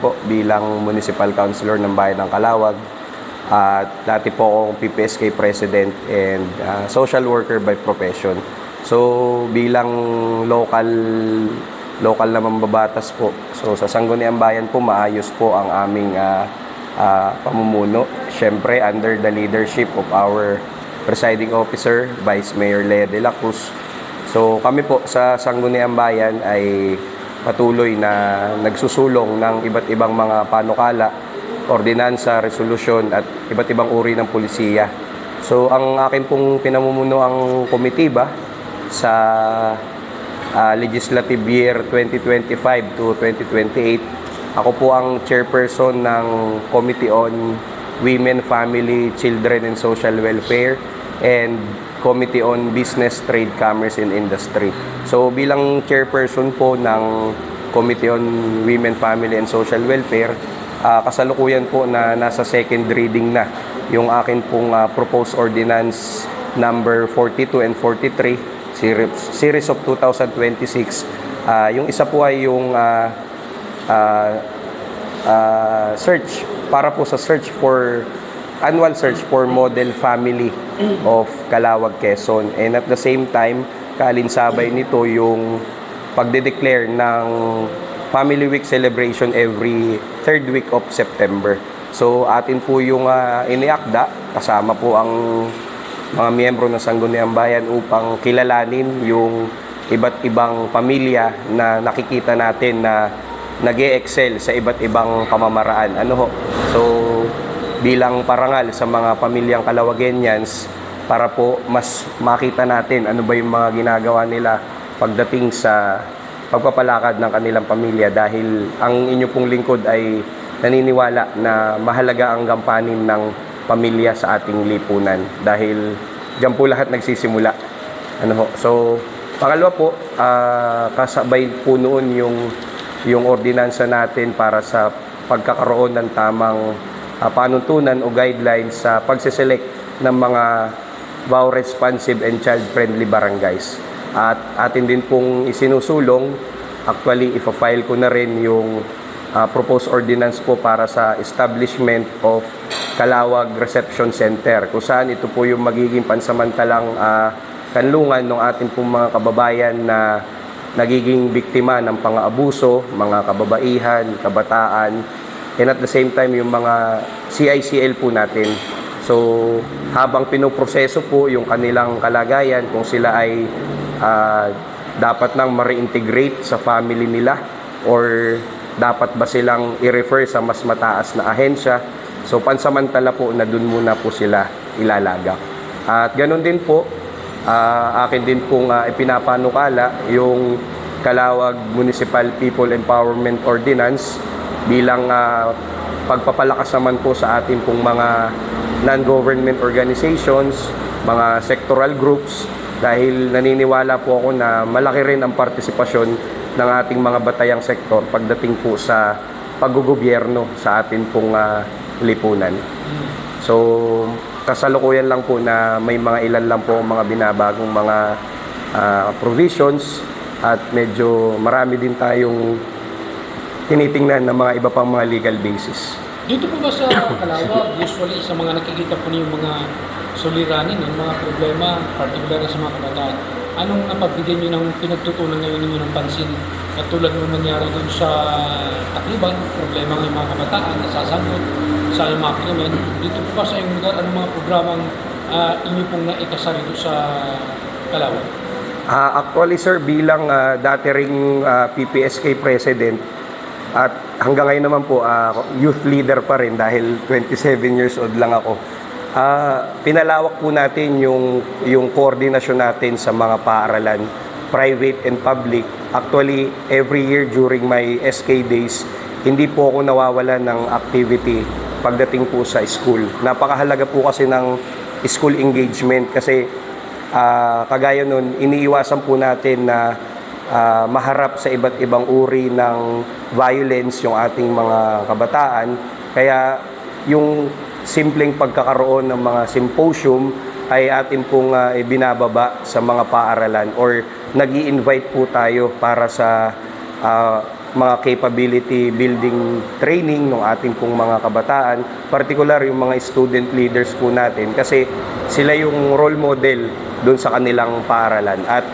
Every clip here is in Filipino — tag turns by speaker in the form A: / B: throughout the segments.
A: po bilang Municipal Councilor ng Bayan ng Calawag. At dati po akong PPSK President and social worker by profession. So bilang local na mambabatas po. So sa Sangguniang Bayan po maayos po ang aming pamumuno. Siyempre under the leadership of our Presiding Officer, Vice Mayor Lea de la Cruz. So kami po sa Sangguniang Bayan ay patuloy na nagsusulong ng iba't ibang mga panukala, ordinansa, resolusyon at iba't ibang uri ng pulisiya. So ang akin pong pinamumuno ang komitiba sa legislative year 2025 to 2028. Ako po ang chairperson ng Committee on Women, Family, Children and Social Welfare and Committee on Business, Trade, Commerce and Industry. So bilang chairperson po ng Committee on Women, Family and Social Welfare, kasalukuyan po na nasa second reading na yung akin pong proposed ordinance number 42 and 43 series of 2026. Yung isa po ay yung search para po sa annual search for model family of Calawag, Quezon. And at the same time, kaalinsabay nito yung pagde-declare ng Family Week celebration every third week of September. So atin po yung iniakda, kasama po ang mga miyembro ng Sangguniang Bayan upang kilalanin yung iba't ibang pamilya na nakikita natin na nag-e-excel sa iba't ibang pamamaraan. So bilang parangal sa mga pamilyang Calawagueñans para po mas makita natin ano ba yung mga ginagawa nila pagdating sa pagpapalakad ng kanilang pamilya, dahil ang inyo pong lingkod ay naniniwala na mahalaga ang gampanin ng pamilya sa ating lipunan, dahil diyan po lahat nagsisimula. So pangalawa po, kasabay po noon yung ordinansa natin para sa pagkakaroon ng tamang panuntunan o guidelines sa pagsiselect ng mga vow responsive and child-friendly barangays. At atin din pong isinusulong, actually ipa-file ko na rin yung proposed ordinance po para sa establishment of Calawag Reception Center, kung saan ito po yung magiging pansamantalang kanlungan ng ating pong mga kababayan na nagiging biktima ng pang-aabuso, mga kababaihan, kabataan, and at the same time yung mga CICL po natin. So habang pinoproseso po yung kanilang kalagayan, kung sila ay dapat nang ma-reintegrate sa family nila or dapat ba silang i-refer sa mas mataas na ahensya, so pansamantala po na dun muna po sila ilalagak. At ganoon din po, akin din pong ipinapanukala yung Calawag Municipal People Empowerment Ordinance bilang pagpapalakas naman po sa ating pong mga non-government organizations, mga sectoral groups, dahil naniniwala po ako na malaki rin ang partisipasyon ng ating mga batayang sektor pagdating po sa paggugobyerno sa ating pong lipunan. So kasalukuyan lang po na may mga ilan lang po mga binabagong mga provisions at medyo marami din tayong tinitingnan ng mga iba pang mga legal basis.
B: Dito po ba sa Calawag, usually sa mga nakikita po niyo mga suliranin, ng mga problema, particular sa mga kabataan, anong napagbigyan niyo ng pinagtutunan ngayon ninyo ng pansin? Katulad ng nangyari dun sa Tacloban, problema ng mga kabataan, nasasangkot sa mga krimen. Dito po ba sa iyong lugar, anong mga programang inyo pong naikasari dito sa Calawag?
A: Actually sir, bilang dati ring PPSK President at hanggang ngayon naman po youth leader pa rin dahil 27 years old lang ako, pinalawak po natin yung koordinasyon natin sa mga paaralan, private and public. Actually, every year during my SK days, hindi po ako nawawala ng activity pagdating po sa school. Napakahalaga po kasi ng school engagement kasi kagaya nun, iniiwasan po natin na maharap sa iba't ibang uri ng violence yung ating mga kabataan. Kaya yung simpleng pagkakaroon ng mga symposium ay atin pong ibinababa sa mga paaralan or nag-i-invite po tayo para sa mga capability building training ng ating pong mga kabataan, particular yung mga student leaders po natin kasi sila yung role model doon sa kanilang paaralan. At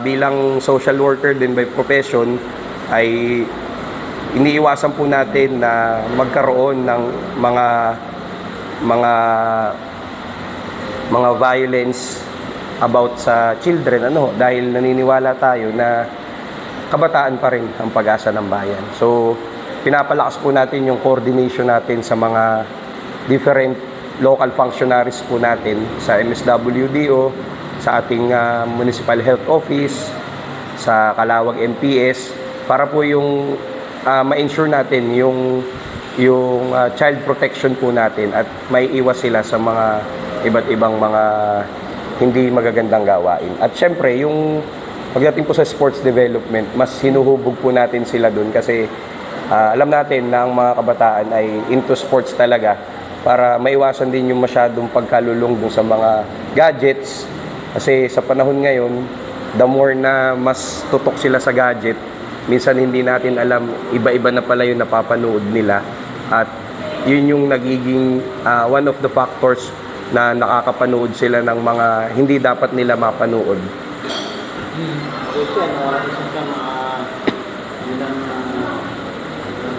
A: bilang social worker din by profession ay iniiwasan po natin na magkaroon ng mga violence about sa children dahil naniniwala tayo na kabataan pa rin ang pag-asa ng bayan. So pinapalakas po natin yung coordination natin sa mga different local functionaries po natin sa MSWDO, sa ating Municipal Health Office, sa Calawag MPS para po yung ma-ensure natin yung child protection po natin at may iwas sila sa mga iba't ibang mga hindi magagandang gawain. At syempre, yung pagdating po sa sports development, mas hinuhubog po natin sila dun kasi alam natin na ang mga kabataan ay into sports talaga para maiwasan din yung masyadong pagkalulong dun sa mga gadgets. Kasi sa panahon ngayon, the more na mas tutok sila sa gadget, minsan hindi natin alam, iba-iba na pala yung napapanood nila. At yun yung nagiging one of the factors na nakakapanood sila ng mga hindi dapat nila mapanood.
C: Isa sa mga ilang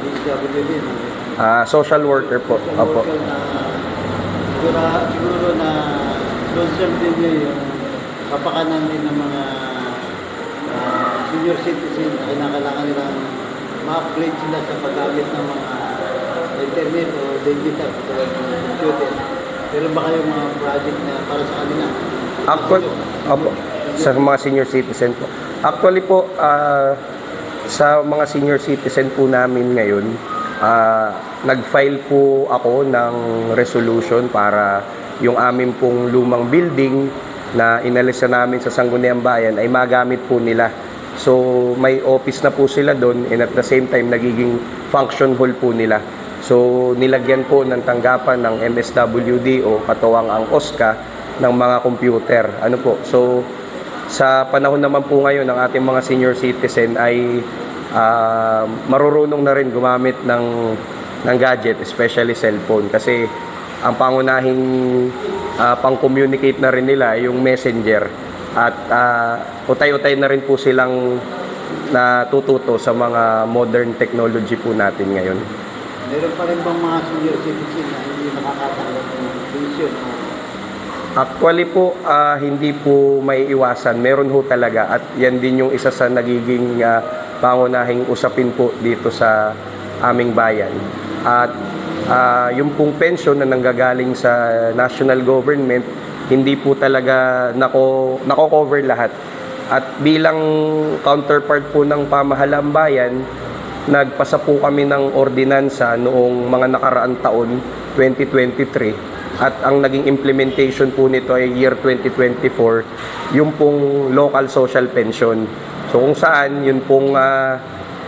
C: DSWD,
A: Social worker po. Opo.
C: Siguro na concern din niyo yung kapakanan din ng mga senior citizen na kinakailangan nilang ma-upgrade sila sa paggamit ng mga internet o digital tulad ng computer. Pero ba kayong mga project na para sa kanila?
A: Opo, sa mga senior citizen po. Actually po, sa mga senior citizen po namin ngayon, nag-file po ako ng resolution para yung amin pong lumang building na inalis na namin sa Sangguniang Bayan ay magamit po nila. So may office na po sila doon and at the same time nagiging function hall po nila. So nilagyan po ng tanggapan ng MSWD o katuwang ang OSCA ng mga computer. Ano po? So sa panahon naman po ngayon ng ating mga senior citizen ay marurunong na rin gumamit ng gadget, especially cellphone kasi ang pangunahing pang-communicate na rin nila yung messenger at utay-utay na rin po silang natututo sa mga modern technology po natin ngayon.
C: Meron pa rin bang mga senior citizen na hindi nakakatanggap ng pension?
A: Actually po, hindi po may iwasan. Meron ho talaga at yan din yung isa sa nagiging pangunahing usapin po dito sa aming bayan. At yung pong pension na nanggagaling sa national government, hindi po talaga nako-cover lahat. At bilang counterpart po ng pamahalaan bayan, nagpasa po kami ng ordinansa noong mga nakaraang taon, 2023. At ang naging implementation po nito ay year 2024, yung pong local social pension. So kung saan, yun pong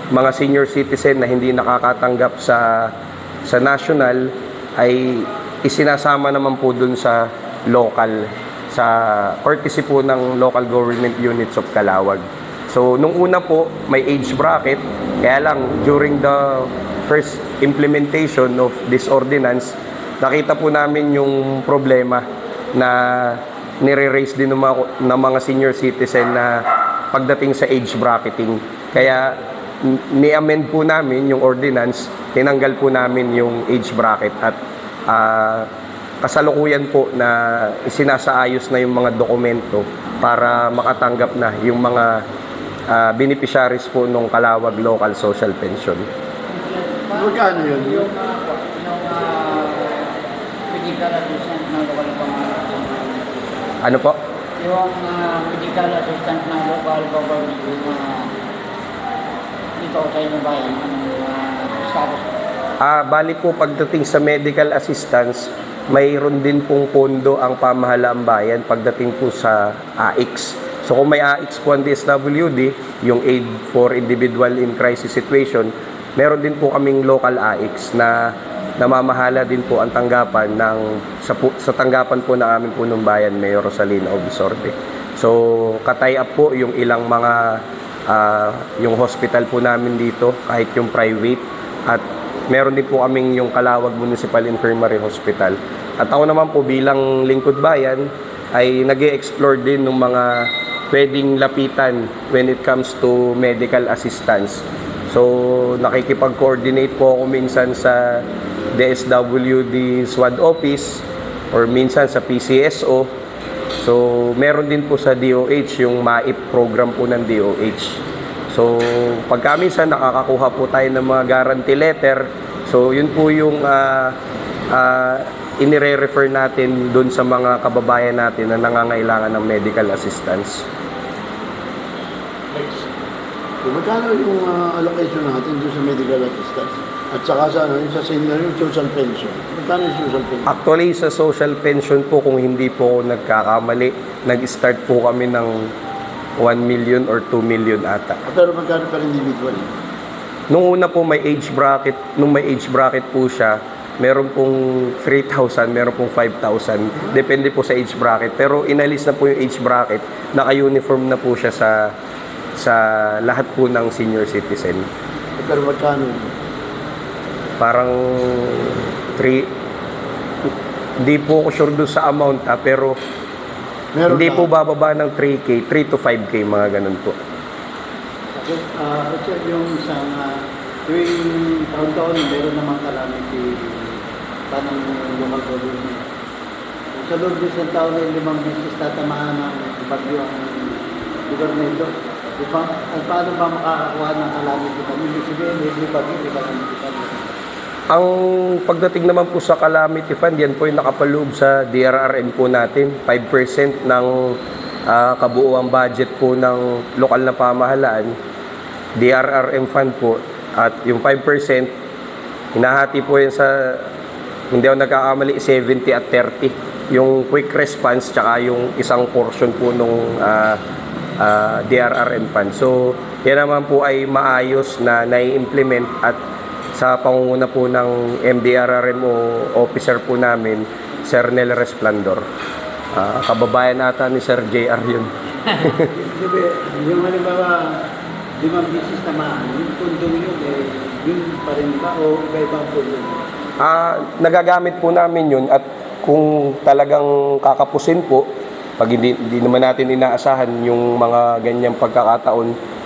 A: mga senior citizen na hindi nakakatanggap sa national ay isinasama naman po dun sa local, sa courtesy po ng local government units of Calawag. So nung una po, may age bracket, kaya lang during the first implementation of this ordinance, nakita po namin yung problema na nire-raise din ng mga senior citizen na pagdating sa age bracketing. Kaya ni-amend po namin yung ordinance, tinanggal po namin yung age bracket at kasalukuyan po na isinasaayos na yung mga dokumento para makatanggap na yung mga beneficiaries po ng Calawag Local Social Pension.
C: Magkano yun?
D: Yung medical assistant ng local government.
A: Ano po?
D: Yung medical assistant ng local government, yung dito sa inyong bayan, status.
A: Bali po pagdating sa medical assistance, mayroon din pong pondo ang pamahalaan bayan pagdating po sa AIX. So kung may AIX po ang DSWD, yung Aid for Individual in Crisis Situation, meron din po kaming local AIX na namamahala din po ang tanggapan sa tanggapan po ng aming punong bayan, Mayor Rosalina Obisorte. So katay up po yung ilang mga yung hospital po namin dito, kahit yung private. At meron din po kaming yung Calawag Municipal Infirmary Hospital. At ako naman po bilang lingkod bayan ay nag-e-explore din ng mga pwedeng lapitan when it comes to medical assistance. So nakikipag-coordinate po ako minsan sa DSWD SWAD office or minsan sa PCSO. So meron din po sa DOH yung MAIP program po ng DOH. So pagka minsan nakakakuha po tayo ng mga guarantee letter, so yun po yung inire-refer natin dun sa mga kababayan natin na nangangailangan ng medical assistance.
E: So, magkano yung allocation natin doon sa medical assistance? At saka sa, yung sa senior, yung social pension. Magkano yung social pension?
A: Actually, sa social pension po, kung hindi po ako nagkakamali, nag-start po kami ng 1 million or 2 million ata.
E: Pero magkano per individual?
A: Nung una po may age bracket, nung may age bracket po siya, meron pong 3,000, meron pong 5,000. Depende po sa age bracket. Pero inalis na po yung age bracket, naka-uniform na po siya sa lahat po ng senior citizen.
E: Pero magkano yun?
A: Parang 3, hindi po ako sure doon sa amount pero
E: Meron
A: hindi
E: na.
A: po bababa ng 3K, 3 to 5K, mga ganun po.
C: Okay, Richard, yung isang tuwing taon-taon, meron namang calamity tanong local government. Sa loob ng isang taon ay 5 beses tatamaan ng bagyo ang lugar na ito. At paano ba makakakuha ng calamity tanong? Ibig sabihin, may bagyo, may calamity tanong.
A: Ang pagdating naman po sa calamity fund, yan po yung nakapaloob sa DRRM po natin. 5% ng kabuuang budget po ng lokal na pamahalaan, DRRM fund po. At yung 5%, hinahati po yan sa, hindi ako nagkakamali, 70 at 30. Yung quick response, tsaka yung isang portion po nung DRRM fund. So, yan naman po ay maayos na nai-implement at sa pangunguna po ng MDRRM o officer po namin, Sir Nel Resplandor. Kababayan ata ni Sir JR yun.
C: Sabi, yung halimbawa, 5 beses tamaan, yung pundong yun, yun pa rin ba o iba-ibang pundong?
A: Nagagamit po namin yun at kung talagang kakapusin po, pag hindi naman natin inaasahan yung mga ganyang pagkakataon,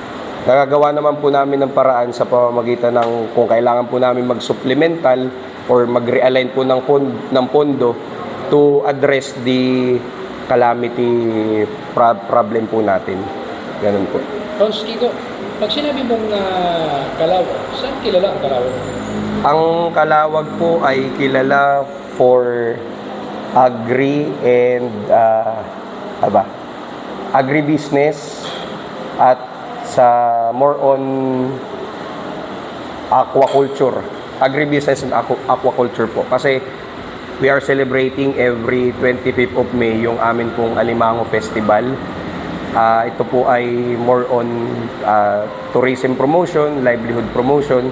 A: nagagawa naman po namin ng paraan sa pamamagitan ng kung kailangan po namin mag-supplemental or mag-realign po ng pondo to address the calamity problem po natin. Ganun po.
B: Tons Kiko, pag sinabi mong Calawag, saan kilala ang Calawag?
A: Ang Calawag po ay kilala for agri and agribusiness at sa more on aquaculture, agribusiness and aquaculture po. Kasi we are celebrating every 25th of May yung amin pong Alimango Festival. Ito po ay more on tourism promotion, livelihood promotion,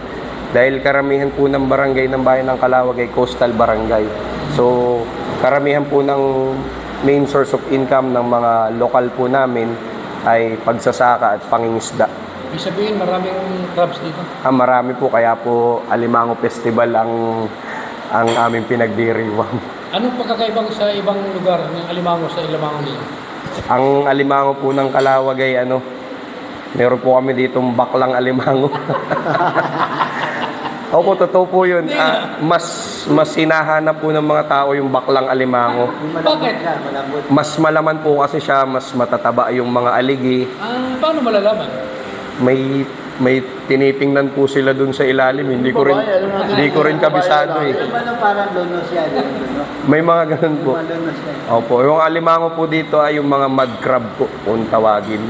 A: dahil karamihan po ng barangay ng bayan ng Calawag ay coastal barangay. So karamihan po ng main source of income ng mga lokal po namin ay pagsasaka at pangingisda.
B: Ibig sabihin, maraming crabs dito.
A: Marami po, kaya po Alimango Festival ang aming pinagdiriwang.
B: Anong pagkakaibang sa ibang lugar ng Alimango sa Alimango nila?
A: Ang Alimango po ng Calawag ay meron po kami ditong baklang alimango. Opo, totoo po yun. Mas hinahanap po ng mga tao yung baklang alimango.
C: Yung malambot
B: Bakit?
C: ka, malambot.
A: Mas malaman po kasi siya, mas matataba yung mga aligi.
B: Paano malalaman?
A: May tinitingnan po sila dun sa ilalim. Hindi ko rin kabisado eh.
C: Yung ano parang lunos yan, no?
A: May mga ganun po.
C: Yung lunos yan.
A: Opo, yung alimango po dito ay yung mga mud crab po kung tawagin.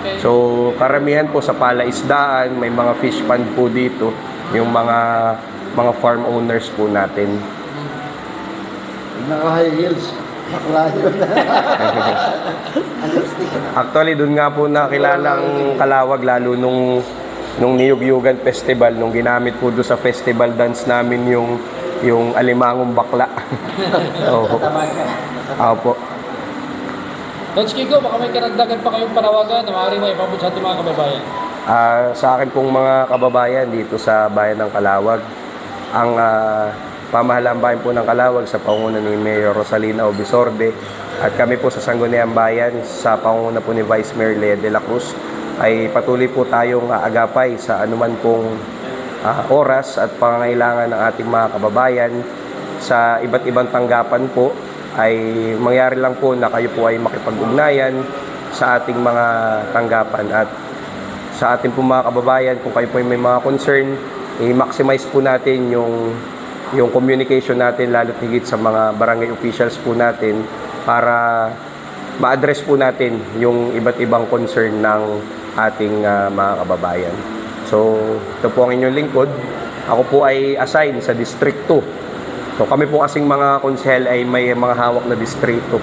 B: Okay.
A: So, karamihan po sa palaisdaan, may mga fish pond po dito, yung mga farm owners po natin.
E: Naka-high heels. Bakla yun.
A: Actually, doon nga po nakilala ang Calawag, lalo nung Niyug-Yugan Festival, nung ginamit po doon sa festival dance namin yung alimangong bakla. Oo.
C: Tama ka.
A: Opo.
B: Coach Kiko, baka may karagdagan pa kayong panawagan na maaari may ipabot sa ating mga kababayan.
A: Sa akin pong mga kababayan dito sa bayan ng Calawag, ang pamahalaan bayan po ng Calawag sa pangunguna ni Mayor Rosalina Obisorde at kami po sa Sangguniang Bayan sa pangunguna po ni Vice Mayor Lea de la Cruz ay patuloy po tayong agapay sa anuman pong oras at pangangailangan ng ating mga kababayan sa iba't ibang tanggapan po ay mangyari lang po na kayo po ay makipag-ugnayan sa ating mga tanggapan at sa ating po mga kababayan kung kayo po ay may mga concern, i-maximize po natin yung communication natin lalo higit sa mga barangay officials po natin para ma-address po natin yung iba't ibang concern ng ating mga kababayan. So, ito po ang inyong lingkod. Ako po ay assign sa District 2. So kami po kasing mga konsehel ay may mga hawak na distrito.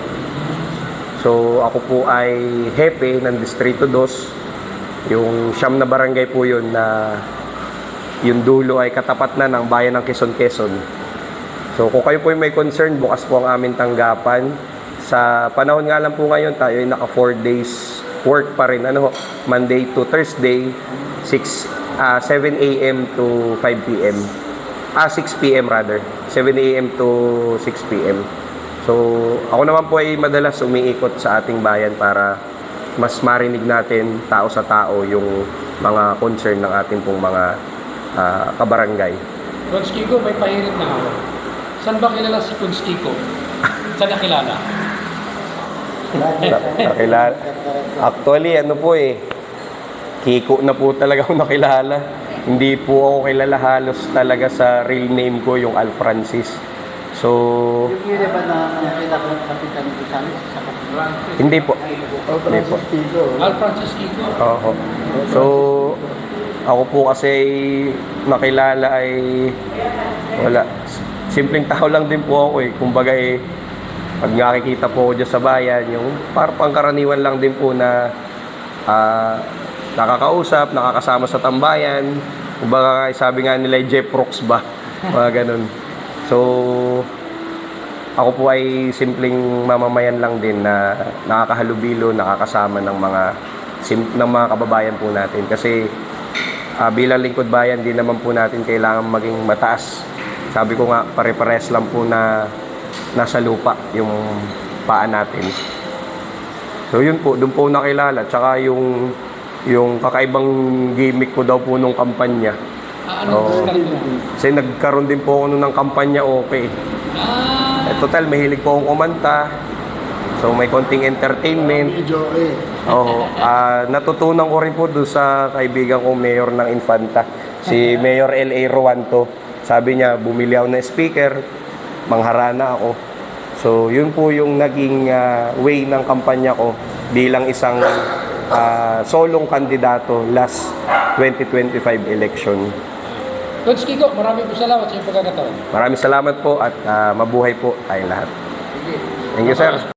A: So ako po ay hepe ng Distrito 2. Yung siyam na barangay po yun na yung dulo ay katapat na ng bayan ng Quezon. So kung kayo po ay may concern, bukas po ang aming tanggapan. Sa panahon nga lang po ngayon, tayo ay naka 4 days work pa rin. Monday to Thursday, 7 a.m. to 5 p.m. 6 p.m. rather. 7 a.m. to 6 p.m. So, ako naman po ay madalas umiikot sa ating bayan para mas marinig natin tao sa tao yung mga concern ng ating pong mga kabarangay.
B: Coach Kiko, may pahirit na ako. Saan ba kilala si Coach Kiko? Saan nakilala?
A: Nakilala. Actually, Kiko na po talaga ako nakilala. Hindi po ako kilala halos talaga sa real name ko, yung Al Francis. So,
C: Yung yun ba na nakita ko ng Kapitan Gonzales sa Kapitan?
A: hindi po. Hindi po.
B: Al Francis Kiko.
A: Oo. So, ako po kasi nakilala ay wala. Simpleng tao lang din po ako eh. Kumbaga pag nakikita po ako dyan sa bayan, yung parang pangkaraniwan lang din po na nakakausap, nakakasama sa tambayan. Kumbaga sabi nga nila Jeff Rocks ba? Mga ganun. So, ako po ay simpleng mamamayan lang din na nakakahalubilo, nakakasama ng mga kababayan po natin. Kasi bilang lingkod bayan, din naman po natin kailangan maging mataas. Sabi ko nga, pare-pares lang po na nasa lupa yung paa natin. So yun po, doon po nakilala. Tsaka yung kakaibang gimmick ko daw po nung kampanya.
B: Anong discard mo?
A: Kasi nagkaroon din po ako nung ng kampanya, okay. Total, mahilig po akong kumanta. So may konting entertainment.
E: Medyo okay.
A: Oo. Natutunan ko rin po doon sa kaibigan kong mayor ng Infanta, si Mayor L.A. Ruanto. Sabi niya, bumili ako ng speaker, mangharana ako. So yun po yung naging way ng kampanya ko bilang isang solong kandidato last 2025 election.
B: Coach Kiko, maraming po salamat sa iyong pagkakataon.
A: Maraming salamat po at mabuhay po tayong lahat. Thank you, sir.